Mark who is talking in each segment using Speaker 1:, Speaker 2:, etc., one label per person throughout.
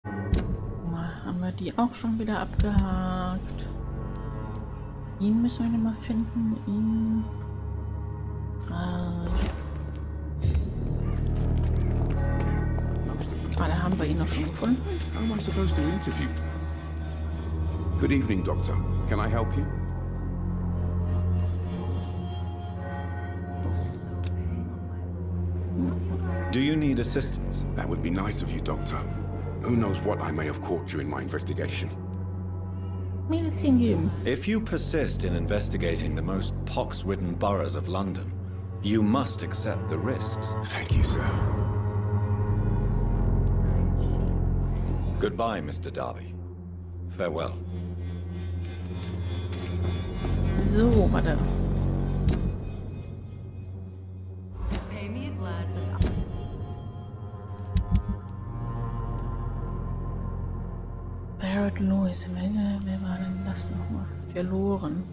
Speaker 1: Haben wir die auch schon wieder abgehakt. Ihn müssen wir mal finden. Ihn. Da haben wir ihn noch schon gefunden.
Speaker 2: How am I supposed to interview? Good evening, Doctor. Can I help you?
Speaker 3: Do you need assistance?
Speaker 2: That would be nice of you, Doctor. Who knows what I may have caught during my investigation.
Speaker 1: Medizin geben.
Speaker 3: If you persist in investigating the most pox-ridden boroughs of London, you must accept the risks.
Speaker 2: Thank you, sir.
Speaker 3: Goodbye, Mr. Darby. Farewell.
Speaker 1: So, warte. Barrett Lewis, wer war denn das nochmal? Verloren.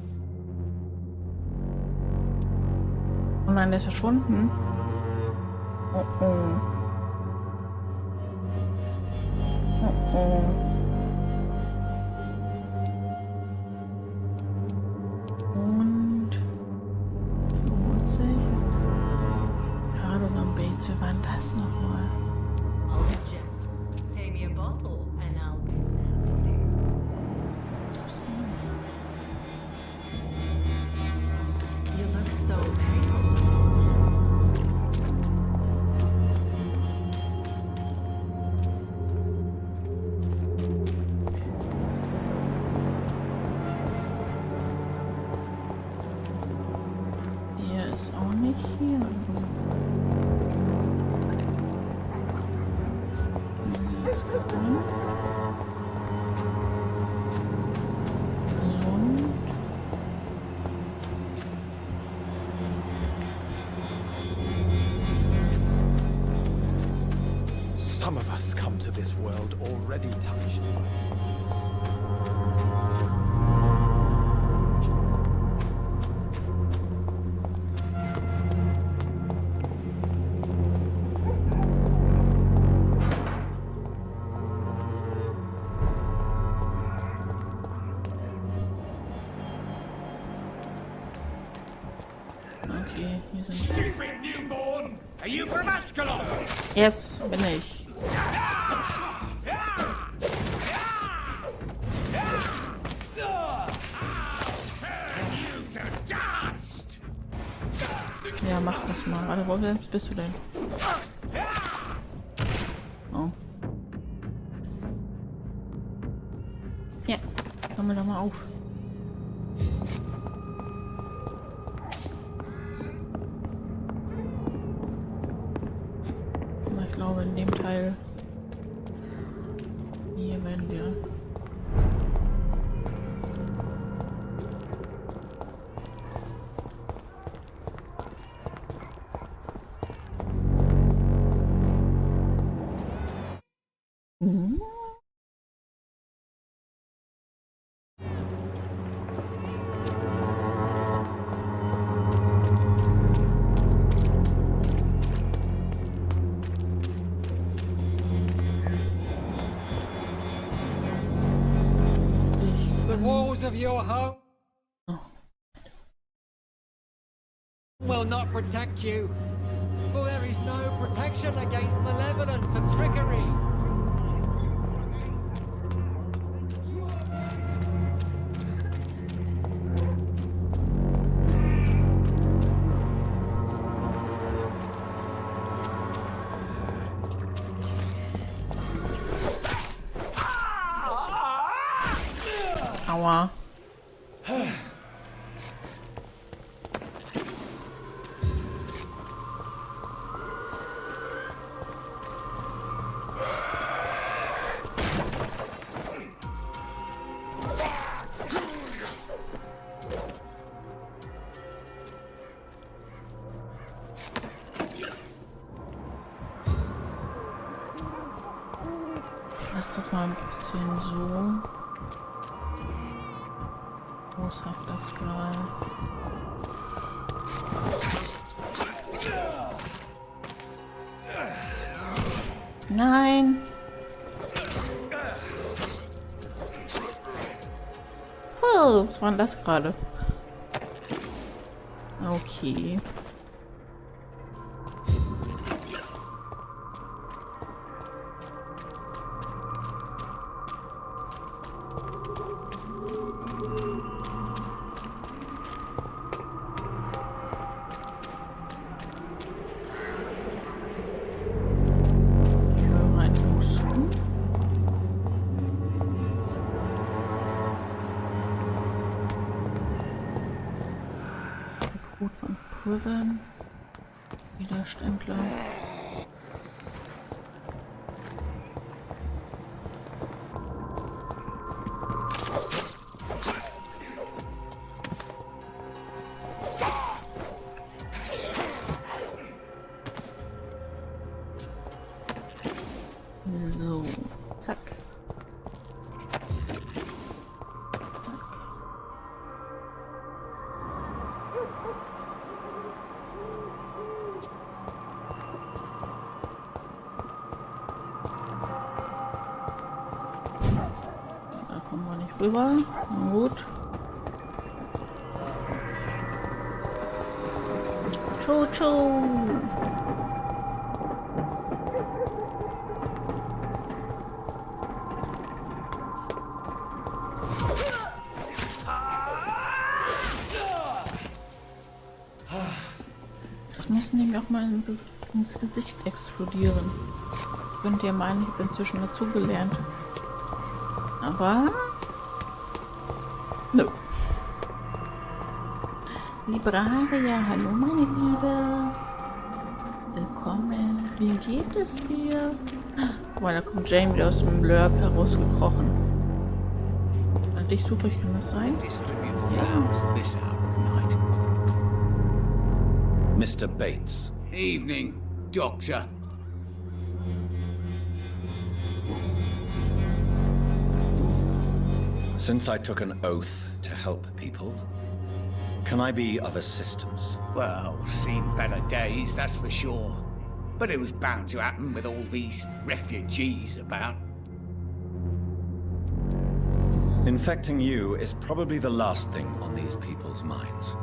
Speaker 1: Oh nein, der ist verschwunden. Oh oh. Oh oh. Und wiederholt sich. Cardogan Bates, wer war denn das nochmal?
Speaker 4: Pay me a bottle and I'll be nasty. You look so pale.
Speaker 1: Der ist auch nicht hier. Ist gekommen. Und
Speaker 5: Some of us come to this world already touched by
Speaker 1: okay, hier sind.
Speaker 6: Stupid newborn! Are you from Ascalon?
Speaker 1: Yes, bin ich. Ja, mach das mal. Warte, wo bist du denn? Oh. Ja, sammel doch mal auf. Aber ich glaube, in dem Teil hier werden wir.
Speaker 7: The walls of your home will not protect you, for there is no protection against malevolence and trickery.
Speaker 1: Aua. Lass das mal ein bisschen so. Boshafter Skral. Nein! Oh, was war denn das gerade? Okay. Ich höre ein Husten. Rekrut von Prison. Widerständler. So, zack. Zack. Da kommen wir nicht rüber. Na gut. Tschu. Das muss nämlich auch mal ins Gesicht explodieren. Könnt ihr meinen, ich habe inzwischen dazugelernt. Aber... nö. Libraria, hallo meine Liebe. Willkommen. Wie geht es dir? Boah, da kommt Jane wieder aus dem Lurk herausgekrochen. Dich suche ich, kann das sein?
Speaker 3: Mr. Bates.
Speaker 6: Evening, Doctor.
Speaker 3: Since I took an oath to help people, can I be of assistance?
Speaker 6: Well, seen better days, that's for sure. But it was bound to happen with all these refugees about.
Speaker 3: Infecting you is probably the last thing on these people's minds.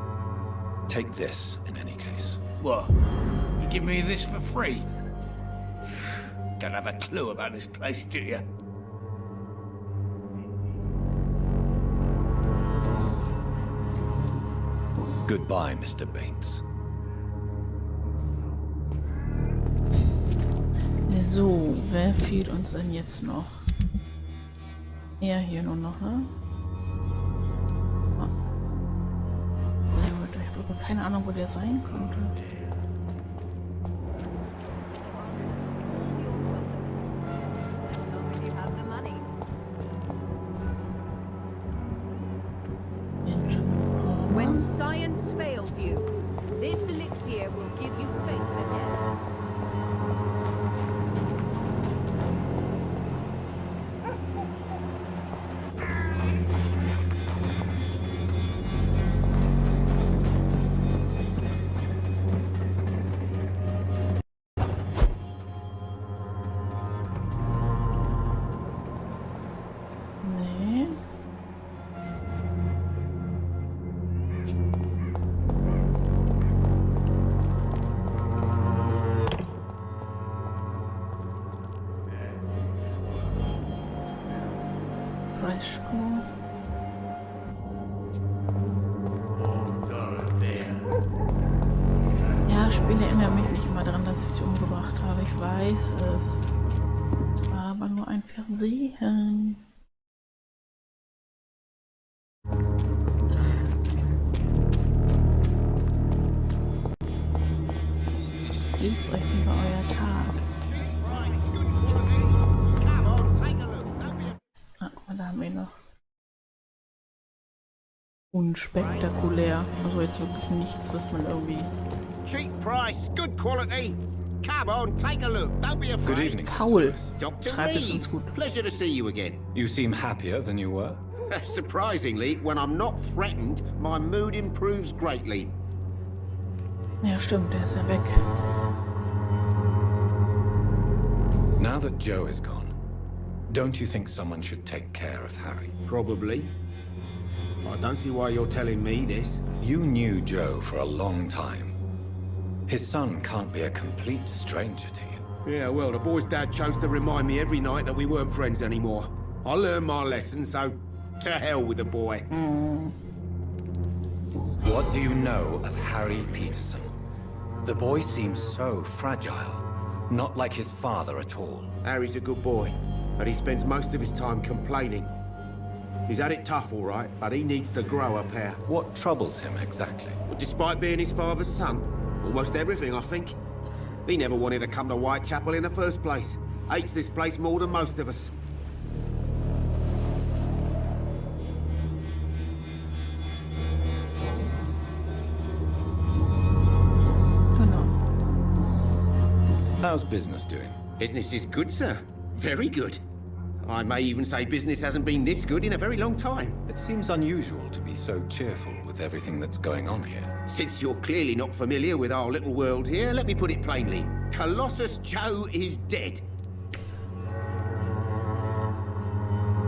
Speaker 3: Take this, in any case.
Speaker 6: What? You give me this for free? Don't have a clue about this place, do you?
Speaker 3: Goodbye, Mr. Bates.
Speaker 1: So, wer fehlt uns denn jetzt noch? Ja, hier nur noch, ne? Oh. Ich habe keine Ahnung, wo der sein könnte.
Speaker 8: When science fails you, this elixir will give you faith again.
Speaker 1: Nee. Freshco. Ja, Spiel erinnert mich nicht immer daran, dass ich sie umgebracht habe. Ich weiß es. Es war aber nur ein Versehen. Geht's euch über euer Tag? Ah, guck mal, da haben wir ihn noch. Unspektakulär. Also jetzt wirklich nichts, was man irgendwie...
Speaker 9: Cheap price, good quality. Come on, take a look. Don't be afraid.
Speaker 3: Good evening,
Speaker 1: Faul.
Speaker 9: Dr.
Speaker 1: Schreibt es
Speaker 9: Reid,
Speaker 1: uns gut.
Speaker 9: pleasure to see you again.
Speaker 3: You seem happier than you were.
Speaker 9: Surprisingly, when I'm not threatened, my mood improves greatly.
Speaker 1: Ja, stimmt, der ist ja weg.
Speaker 3: Now that Joe is gone, don't you think someone should take care of Harry?
Speaker 9: Probably. I don't see why you're telling me this.
Speaker 3: You knew Joe for a long time. His son can't be a complete stranger to you.
Speaker 9: Yeah, well, the boy's dad chose to remind me every night that we weren't friends anymore. I learned my lesson, so to hell with the boy.
Speaker 3: What do you know of Harry Peterson? The boy seems so fragile, not like his father at all.
Speaker 9: Harry's a good boy, but he spends most of his time complaining. He's had it tough, all right, but he needs to grow a pair.
Speaker 3: What troubles him exactly?
Speaker 9: Well, despite being his father's son, almost everything, I think. He never wanted to come to Whitechapel in the first place. Hates this place more than most of us.
Speaker 3: How's business doing?
Speaker 9: Business is good, sir. Very good. I may even say business hasn't been this good in a very long time.
Speaker 3: It seems unusual to be so cheerful with everything that's going on here.
Speaker 9: Since you're clearly not familiar with our little world here, let me put it plainly. Colossus Joe is dead.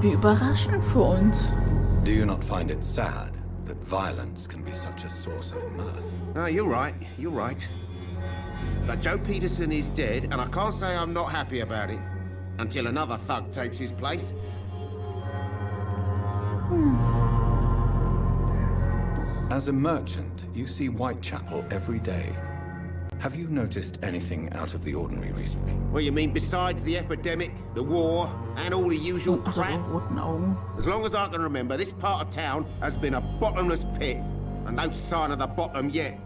Speaker 1: Wie überraschend für uns.
Speaker 3: Do you not find it sad that violence can be such a source of mirth?
Speaker 9: Oh, you're right. You're right. But Joe Peterson is dead, and I can't say I'm not happy about it. Until another thug takes his place.
Speaker 3: As a merchant, you see Whitechapel every day. Have you noticed anything out of the ordinary recently?
Speaker 9: Well, you mean besides the epidemic, the war, and all the usual crap?
Speaker 1: Roten Augen.
Speaker 9: As long as I can remember, this part of town has been a bottomless pit, and no sign of the bottom yet.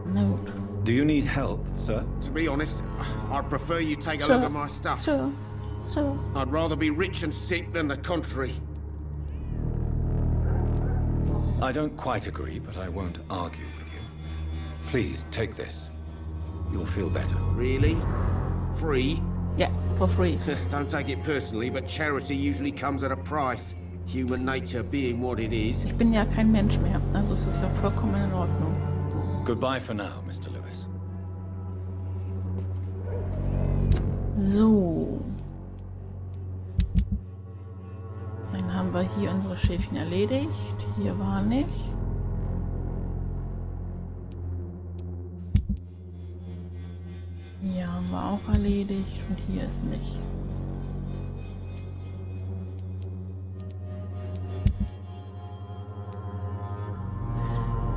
Speaker 1: Note.
Speaker 3: Do you need help, sir?
Speaker 9: To be honest, I'd prefer you take a look at my stuff.
Speaker 1: So.
Speaker 9: I'd rather be rich and sick than the contrary.
Speaker 3: I don't quite agree, but I won't argue with you. Please, take this. You'll feel better.
Speaker 9: Really? Free?
Speaker 1: Yeah, for free.
Speaker 9: Don't take it personally, but charity usually comes at a price. Human nature being what it is.
Speaker 1: Ich bin ja kein Mensch mehr, also es ist ja vollkommen in Ordnung.
Speaker 3: Goodbye for now, Mr. Lewis.
Speaker 1: So. Dann haben wir hier unsere Schäfchen erledigt. Hier war nicht. Hier haben wir auch erledigt und hier ist nicht.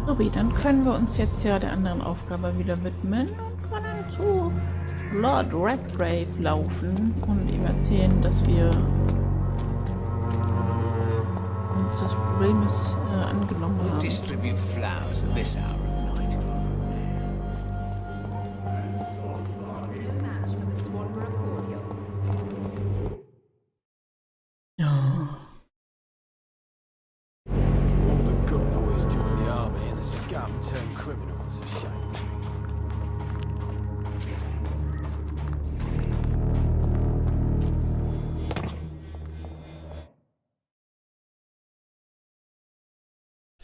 Speaker 1: So, dann können wir uns jetzt ja der anderen Aufgabe wieder widmen und können zu Lord Redgrave laufen und ihm erzählen, dass wir uns das Problem ist angenommen haben.
Speaker 6: Distribute flowers at this hour of night.
Speaker 8: Match for the Swanborough cordial.
Speaker 5: All the good boys join the army and the scum turn criminals. A shame.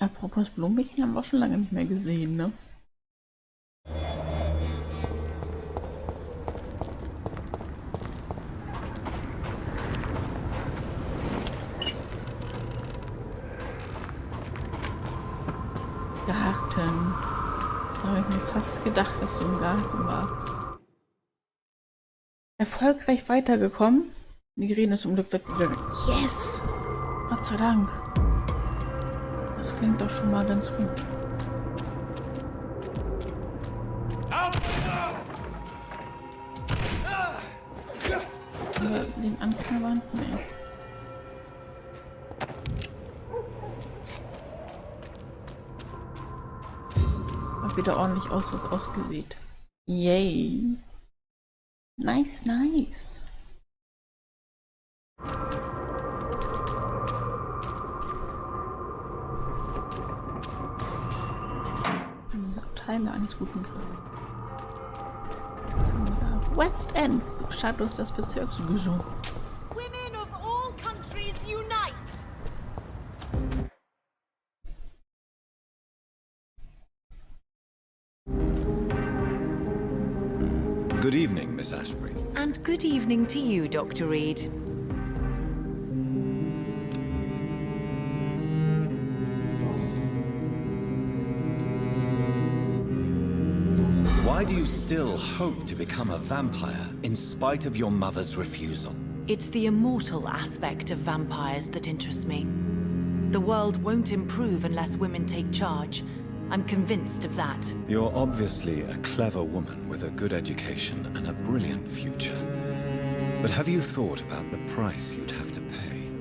Speaker 1: Apropos Blumenmädchen haben wir auch schon lange nicht mehr gesehen, ne? Garten. Da habe ich mir fast gedacht, dass du im Garten warst. Erfolgreich weitergekommen. Migräne ist zum Glück weggegangen. Yes! Gott sei Dank. Das klingt doch schon mal ganz gut. Aber den anknabbern? Nee. Sieht wieder ordentlich aus, was ausgesieht. Yay. Nice, nice. Teile eines guten Kriegs. Was haben wir da? West End, Status des Bezirks gesucht.
Speaker 8: Women of all countries unite!
Speaker 3: Good evening, Miss Ashbury.
Speaker 4: And good evening to you, Dr. Reid.
Speaker 3: Why do you still hope to become a vampire in spite of your mother's refusal?
Speaker 10: It's the immortal aspect of vampires that interests me. The world won't improve unless women take charge. I'm convinced of that.
Speaker 3: You're obviously a clever woman with a good education and a brilliant future. But have you thought about the price you'd have to pay?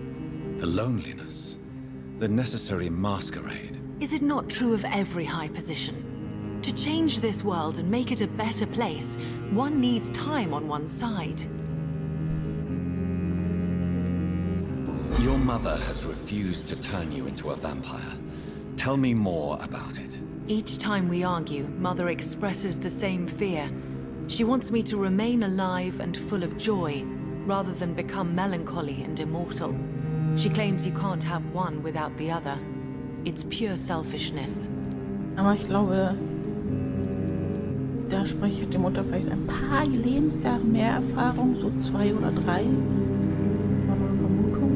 Speaker 3: The loneliness, the necessary masquerade.
Speaker 10: Is it not true of every high position? To change this world and make it a better place, one needs time on one's side.
Speaker 3: Your mother has refused to turn you into a vampire. Tell me more about it.
Speaker 10: Each time we argue, Mother expresses the same fear. She wants me to remain alive and full of joy, rather than become melancholy and immortal. She claims you can't have one without the other. It's pure selfishness.
Speaker 1: Aber ich glaube, da spricht die Mutter vielleicht ein paar Lebensjahre mehr Erfahrung, so 2 oder 3. Mal nur eine Vermutung.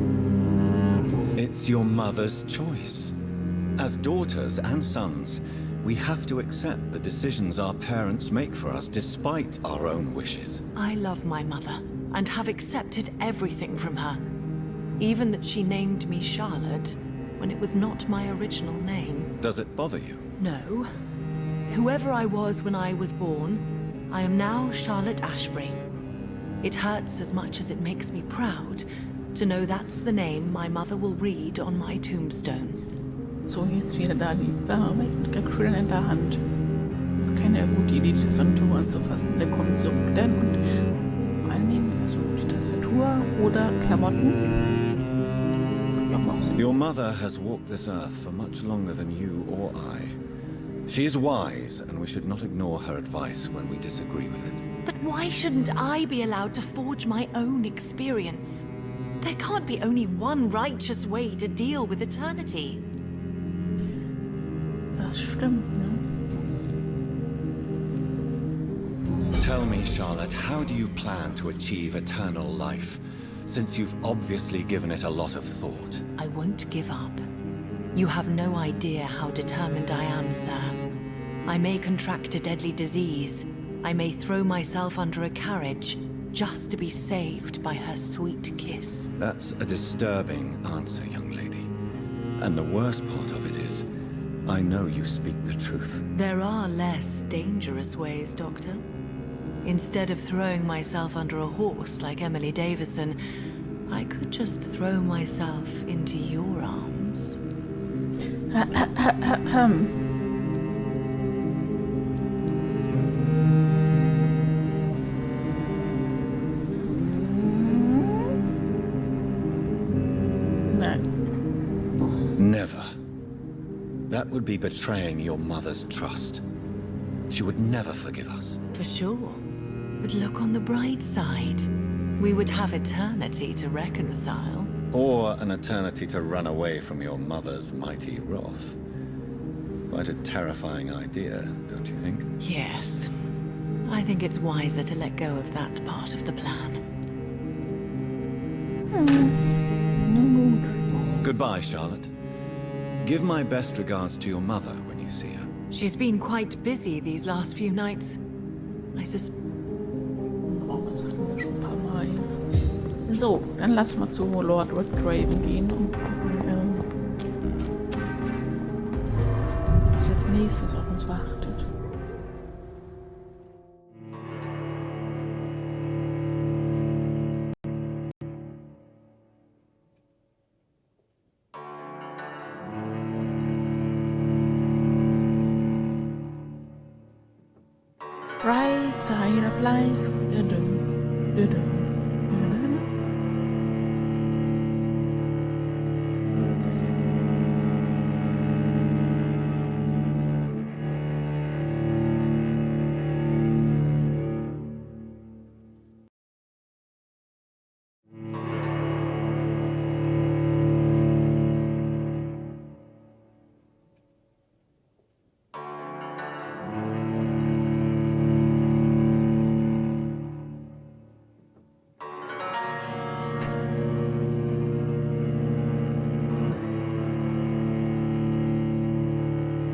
Speaker 3: It's your mother's choice. As daughters and sons, we have to accept the decisions our parents make for us despite our own wishes.
Speaker 10: I love my mother, and have accepted everything from her. Even that she named me Charlotte, when it was not my original name.
Speaker 3: Does it bother you?
Speaker 10: No. Whoever I was when I was born, I am now Charlotte Ashbury. It hurts as much as it makes me proud to know that's the name my mother will read on my tombstone.
Speaker 1: So, jetzt wieder da die Ware weg mit Gekrönen in der Hand. Das ist keine gute Idee, die Tastatur anzufassen. Da kommt so dann und vor allen Dingen also die Tastatur oder Klamotten. Das hab ich auch mal so.
Speaker 3: Your mother has walked this earth for much longer than you or I. She is wise, and we should not ignore her advice when we disagree with it.
Speaker 10: But why shouldn't I be allowed to forge my own experience? There can't be only one righteous way to deal with eternity.
Speaker 1: Das stimmt, ne?
Speaker 3: Tell me, Charlotte, how do you plan to achieve eternal life, since you've obviously given it a lot of thought?
Speaker 10: I won't give up. You have no idea how determined I am, sir. I may contract a deadly disease. I may throw myself under a carriage, just to be saved by her sweet kiss.
Speaker 3: That's a disturbing answer, young lady. And the worst part of it is, I know you speak the truth.
Speaker 10: There are less dangerous ways, Doctor. Instead of throwing myself under a horse like Emily Davison, I could just throw myself into your arms.
Speaker 3: Never. That would be betraying your mother's trust. She would never forgive us.
Speaker 10: For sure. But look on the bright side. We would have eternity to reconcile.
Speaker 3: Or an eternity to run away from your mother's mighty wrath. Quite a terrifying idea, don't you think?
Speaker 10: Yes. I think it's wiser to let go of that part of the plan.
Speaker 3: Goodbye, Charlotte. Give my best regards to your mother when you see her.
Speaker 10: She's been quite busy these last few nights. I suspect.
Speaker 1: Oh, das hatten wir schon ein paar Mal jetzt. So, dann lass mal zu Lord Redgrave gehen und gucken, was als nächstes auf uns wartet. Right side of life. Dun-dun, dun-dun.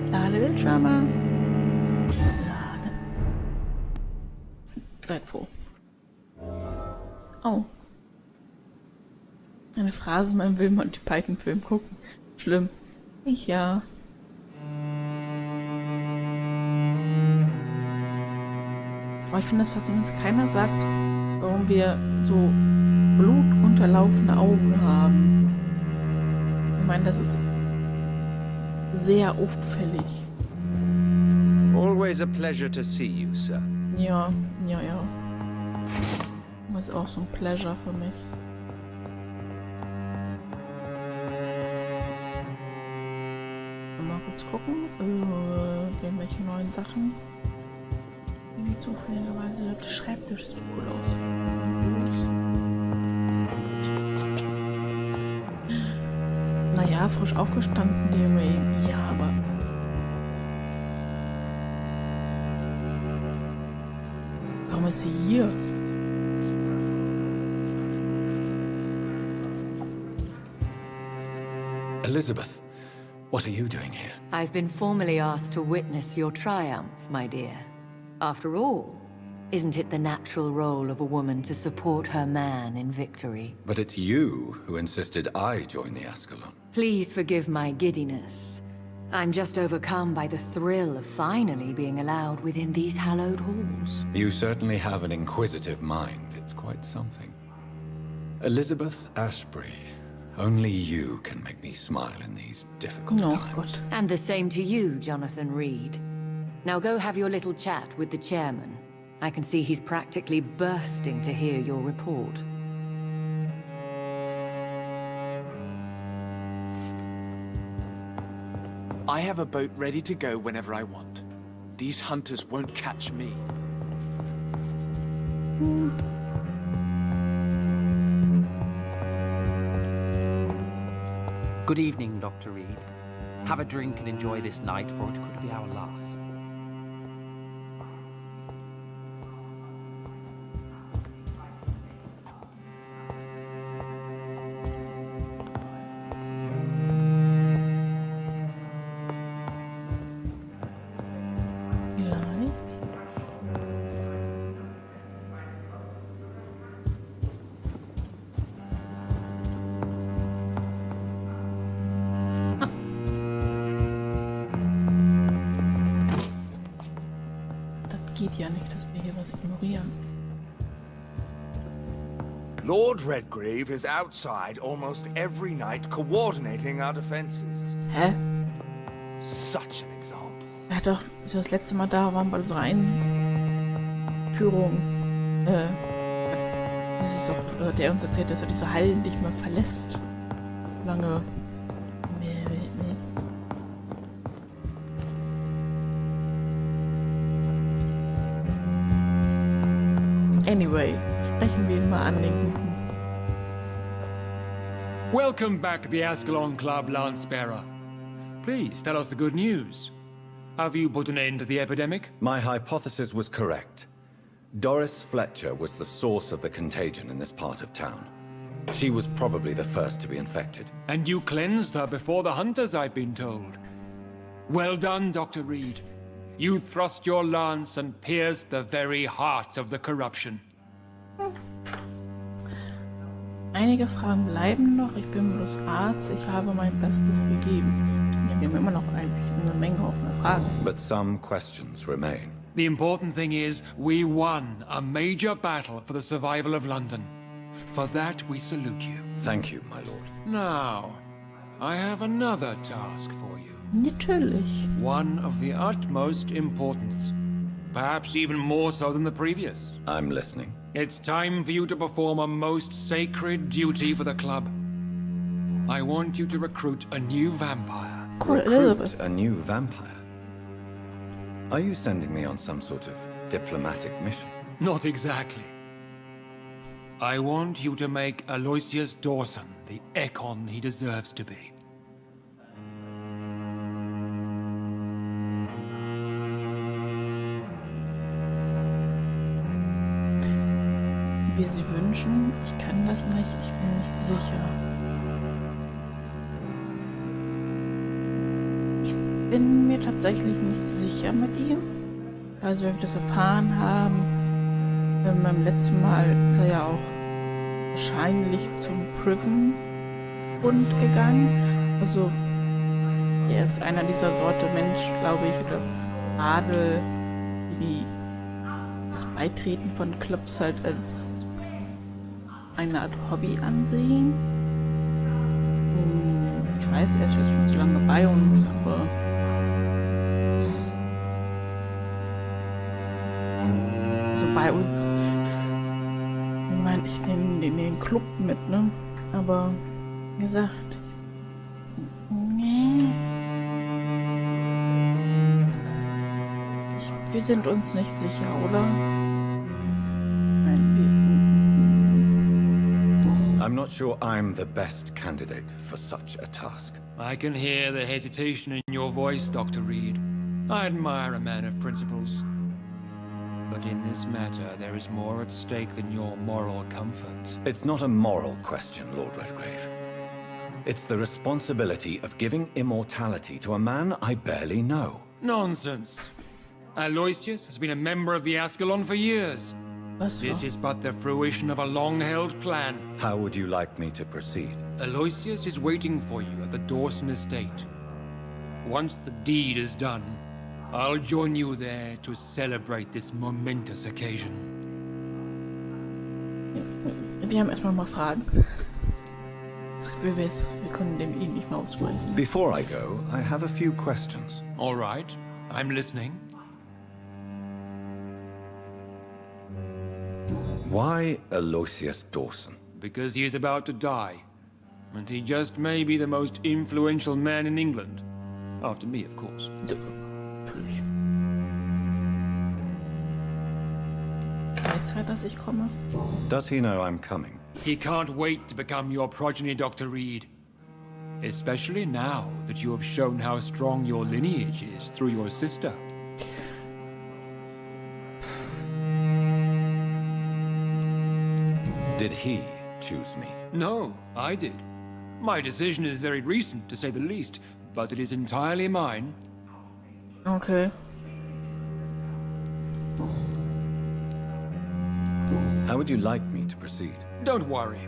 Speaker 1: Ladebildschirme. Laden. Seid froh. Oh. Eine Phrase, man will Monty Python-Film gucken. Schlimm. Ja. Aber ich finde es faszinierend, dass keiner sagt, warum wir so blutunterlaufene Augen haben. Ich meine, das ist sehr auffällig.
Speaker 11: Always a pleasure to see you, sir.
Speaker 1: Ja. Das ist auch so ein Pleasure für mich. Mal kurz gucken. Irgendwelche neuen Sachen. Zufälligerweise der Schreibtisch sieht cool aus. Naja, frisch aufgestanden, der ja, aber. Warum ist sie hier?
Speaker 3: Elizabeth, what are you doing here?
Speaker 12: I've been formally asked to witness your triumph, my dear. After all, isn't it the natural role of a woman to support her man in victory?
Speaker 3: But it's you who insisted I join the Ascalon.
Speaker 12: Please forgive my giddiness. I'm just overcome by the thrill of finally being allowed within these hallowed halls.
Speaker 3: You certainly have an inquisitive mind. It's quite something. Elizabeth Ashbury, only you can make me smile in these difficult times.
Speaker 12: And the same to you, Jonathan Reid. Now go have your little chat with the chairman. I can see he's practically bursting to hear your report.
Speaker 5: I have a boat ready to go whenever I want. These hunters won't catch me.
Speaker 13: Good evening, Dr. Reid. Have a drink and enjoy this night, for it could be our last.
Speaker 1: Geht ja nicht, dass wir hier was ignorieren.
Speaker 14: Lord Redgrave is outside almost every night coordinating our defenses.
Speaker 1: Hä?
Speaker 14: Such an example.
Speaker 1: Er hat doch, als wir das letzte Mal da waren bei unserer Einführung, das ist doch, der uns erzählt, dass er diese Hallen nicht mehr verlässt. Lange. Anyway, sprechen wir ihn mal an, den Guten.
Speaker 7: Welcome back to the Ascalon Club, Lance-Bearer. Please, tell us the good news. Have you put an end to the epidemic?
Speaker 3: My hypothesis was correct. Doris Fletcher was the source of the contagion in this part of town. She was probably the first to be infected.
Speaker 7: And you cleansed her before the hunters, I've been told. Well done, Dr. Reid. You thrust your lance and pierced the very heart of the corruption.
Speaker 1: Einige Fragen bleiben noch. Ich bin bloß Arzt. Ich habe mein Bestes gegeben. Ja, wir haben immer noch eine Menge offene Fragen.
Speaker 3: But some questions remain.
Speaker 7: The important thing is, we won a major battle for the survival of London. For that, we salute you.
Speaker 3: Thank you, my lord.
Speaker 7: Now, I have another task for you.
Speaker 1: Natürlich.
Speaker 7: One of the utmost importance. Perhaps even more so than the previous.
Speaker 3: I'm listening.
Speaker 7: It's time for you to perform a most sacred duty for the club. I want you to recruit a new vampire.
Speaker 3: Recruit a new vampire? Are you sending me on some sort of diplomatic mission?
Speaker 7: Not exactly. I want you to make Aloysius Dawson the Ekon he deserves to be.
Speaker 1: Wie Sie wünschen, ich kann das nicht, ich bin nicht sicher. Ich bin mir tatsächlich nicht sicher mit ihm. Also wenn wir das erfahren haben, Beim letzten Mal ist er ja auch wahrscheinlich zum Priven-Bund gegangen. Also er ist einer dieser Sorte Mensch, glaube ich, oder Adel, die das Beitreten von Clubs halt als eine Art Hobby ansehen. Ich weiß, er ist jetzt schon so lange bei uns, aber so bei uns, ich meine, ich nehme den Club mit, ne? Aber wie gesagt, nee. Wir sind uns nicht sicher, oder?
Speaker 3: I'm not sure I'm the best candidate for such a task.
Speaker 7: I can hear the hesitation in your voice, Dr. Reid. I admire a man of principles. But in this matter, there is more at stake than your moral comfort.
Speaker 3: It's not a moral question, Lord Redgrave. It's the responsibility of giving immortality to a man I barely know.
Speaker 7: Nonsense. Aloysius has been a member of the Ascalon for years. This is but the fruition of a long-held plan.
Speaker 3: How would you like me to proceed?
Speaker 7: Aloysius is waiting for you at the Dawson estate. Once the deed is done, I'll join you there to celebrate this momentous occasion.
Speaker 1: Wir haben erstmal mal Fragen. Wir können dem ihn nicht mehr ausweichen.
Speaker 3: Before I go, I have a few questions.
Speaker 7: All right, I'm listening.
Speaker 3: Why Aloysius Dawson?
Speaker 7: Because he is about to die. And he just may be the most influential man in England. After me, of course.
Speaker 1: Weiß er, dass ich komme?
Speaker 3: Does he know I'm coming?
Speaker 7: He can't wait to become your progeny, Dr. Reid. Especially now that you have shown how strong your lineage is through your sister.
Speaker 3: Did he choose me?
Speaker 7: No, I did. My decision is very recent, to say the least, but it is entirely mine.
Speaker 1: Okay.
Speaker 3: How would you like me to proceed?
Speaker 7: Don't worry.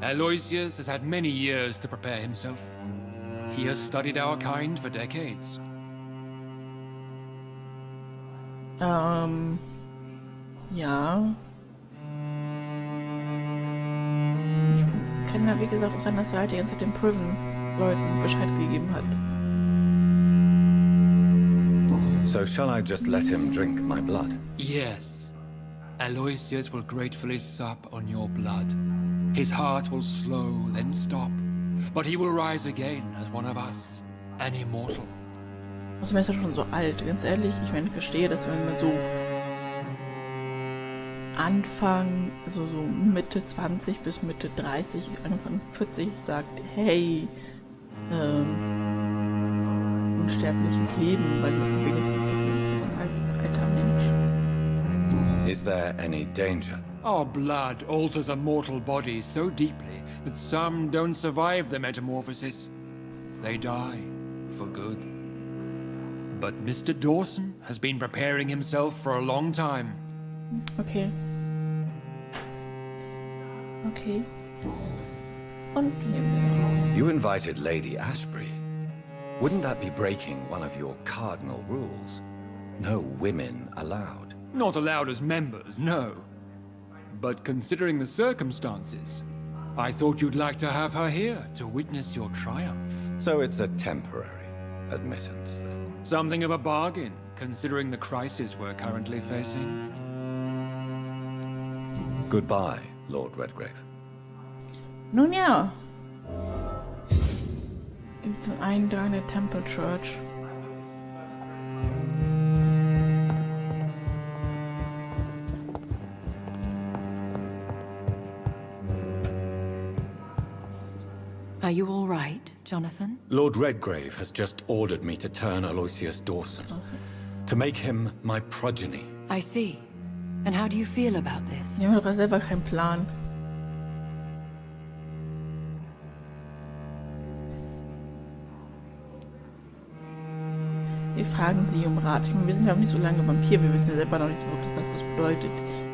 Speaker 7: Aloysius has had many years to prepare himself. He has studied our kind for decades.
Speaker 1: Ja. Ich kenne ja, wie gesagt, aus seiner Seite die ganze Zeit den Priven-Leuten Bescheid gegeben hat.
Speaker 3: So shall I just let him drink my blood?
Speaker 7: Yes. Aloysius will gratefully sup on your blood. His heart will slow, then stop. But he will rise again as one of us, an immortal.
Speaker 1: Also, er ist ja schon so alt, ganz ehrlich. Ich meine, ich verstehe, dass wenn man so Anfang, also so Mitte 20 bis Mitte 30, Anfang 40 sagt, hey, unsterbliches Leben, weil das wenigstens so ein alter Mensch.
Speaker 3: Is there any danger?
Speaker 7: Our blood alters a mortal body so deeply that some don't survive the metamorphosis. They die for good. But Mr. Dawson has been preparing himself for a long time.
Speaker 1: Okay. Okay. Und
Speaker 3: you invited Lady Ashbury. Wouldn't that be breaking one of your cardinal rules? No women allowed.
Speaker 7: Not allowed as members, no. But considering the circumstances, I thought you'd like to have her here to witness your triumph.
Speaker 3: So it's a temporary admittance, then?
Speaker 7: Something of a bargain, considering the crisis we're currently facing.
Speaker 3: Goodbye, Lord Redgrave.
Speaker 1: Nun ja. Gibt zum einen da eine Temple Church.
Speaker 12: Are you all right, Jonathan?
Speaker 3: Lord Redgrave has just ordered me to turn Aloysius Dawson. To make him my progeny.
Speaker 12: I see. And how do you feel about this?
Speaker 1: Die haben doch selber keinen Plan. Wir fragen sie um Rat. Ich meine, wir sind ja auch nicht so lange Vampir, wir wissen ja selber noch nicht so wirklich, was das bedeutet.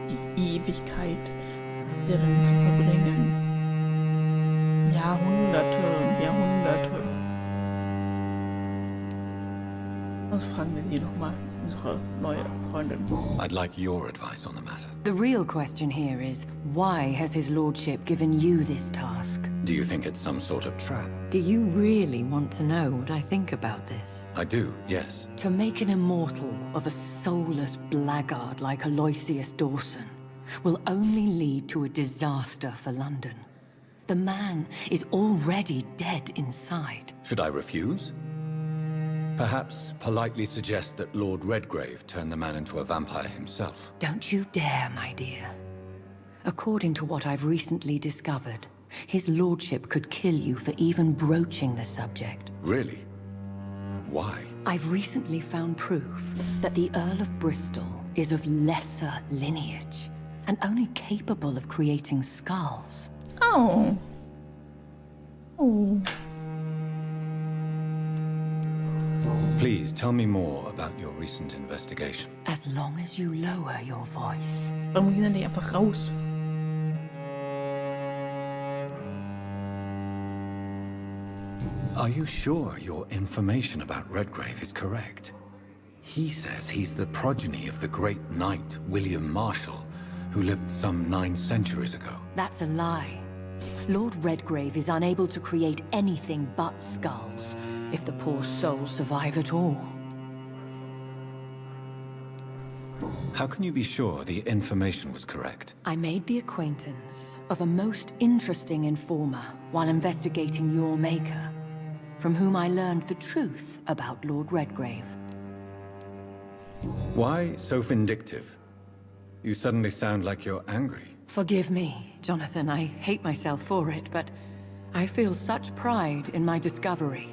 Speaker 1: die Ewigkeit darin zu verbringen. Jahrhunderte und Jahrhunderte. Also fragen wir sie doch mal, unsere neue Freundin.
Speaker 3: I'd like your advice on the matter.
Speaker 12: The real question here is, why has his lordship given you this task?
Speaker 3: Do you think it's some sort of trap?
Speaker 12: Do you really want to know what I think about this?
Speaker 3: I do, yes.
Speaker 12: To make an immortal of a soulless blackguard like Aloysius Dawson will only lead to a disaster for London. The man is already dead inside.
Speaker 3: Should I refuse? Perhaps politely suggest that Lord Redgrave turned the man into a vampire himself.
Speaker 12: Don't you dare, my dear. According to what I've recently discovered, his lordship could kill you for even broaching the subject.
Speaker 3: Really? Why?
Speaker 12: I've recently found proof that the Earl of Bristol is of lesser lineage and only capable of creating skulls.
Speaker 1: Oh. Oh.
Speaker 3: Please tell me more about your recent investigation.
Speaker 12: As long as you lower your voice.
Speaker 1: Warum gehen die einfach raus?
Speaker 3: Are you sure your information about Redgrave is correct? He says he's the progeny of the great knight William Marshall, who lived some 9 centuries ago.
Speaker 12: That's a lie. Lord Redgrave is unable to create anything but skulls, if the poor souls survive at all.
Speaker 3: How can you be sure the information was correct?
Speaker 12: I made the acquaintance of a most interesting informer while investigating your maker, from whom I learned the truth about Lord Redgrave.
Speaker 3: Why so vindictive? You suddenly sound like you're angry.
Speaker 12: Forgive me, Jonathan. I hate myself for it, but I feel such pride in my discovery.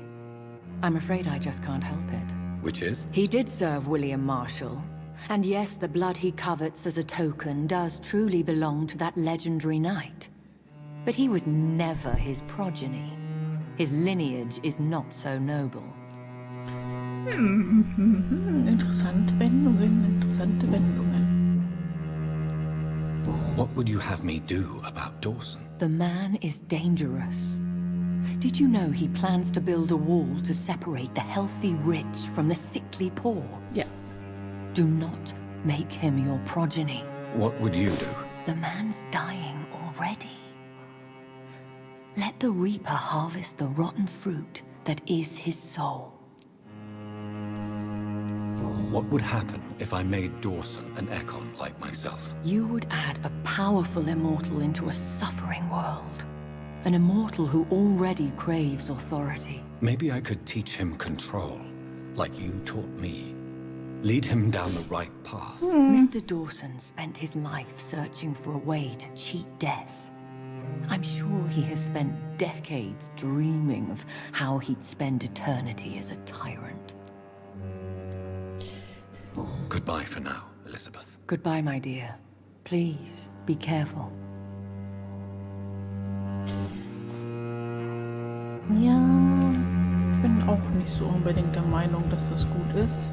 Speaker 12: I'm afraid I just can't help it.
Speaker 3: Which is?
Speaker 12: He did serve William Marshall. And yes, the blood he covets as a token does truly belong to that legendary knight. But he was never his progeny. His lineage is not so noble.
Speaker 1: Interessante Wendungen.
Speaker 3: What would you have me do about Dawson?
Speaker 12: The man is dangerous. Did you know he plans to build a wall to separate the healthy rich from the sickly poor?
Speaker 1: Yeah.
Speaker 12: Do not make him your progeny.
Speaker 3: What would you do?
Speaker 12: The man's dying already. Let the reaper harvest the rotten fruit that is his soul.
Speaker 3: What would happen if I made Dawson an Ekon like myself?
Speaker 12: You would add a powerful immortal into a suffering world. An immortal who already craves authority.
Speaker 3: Maybe I could teach him control, like you taught me. Lead him down the right path.
Speaker 12: Mr. Dawson spent his life searching for a way to cheat death. I'm sure he has spent decades dreaming of how he'd spend eternity as a tyrant.
Speaker 3: Goodbye for now, Elizabeth.
Speaker 12: Goodbye, my dear. Please, be careful.
Speaker 1: Ja, ich bin auch nicht so unbedingt der Meinung, dass das gut ist.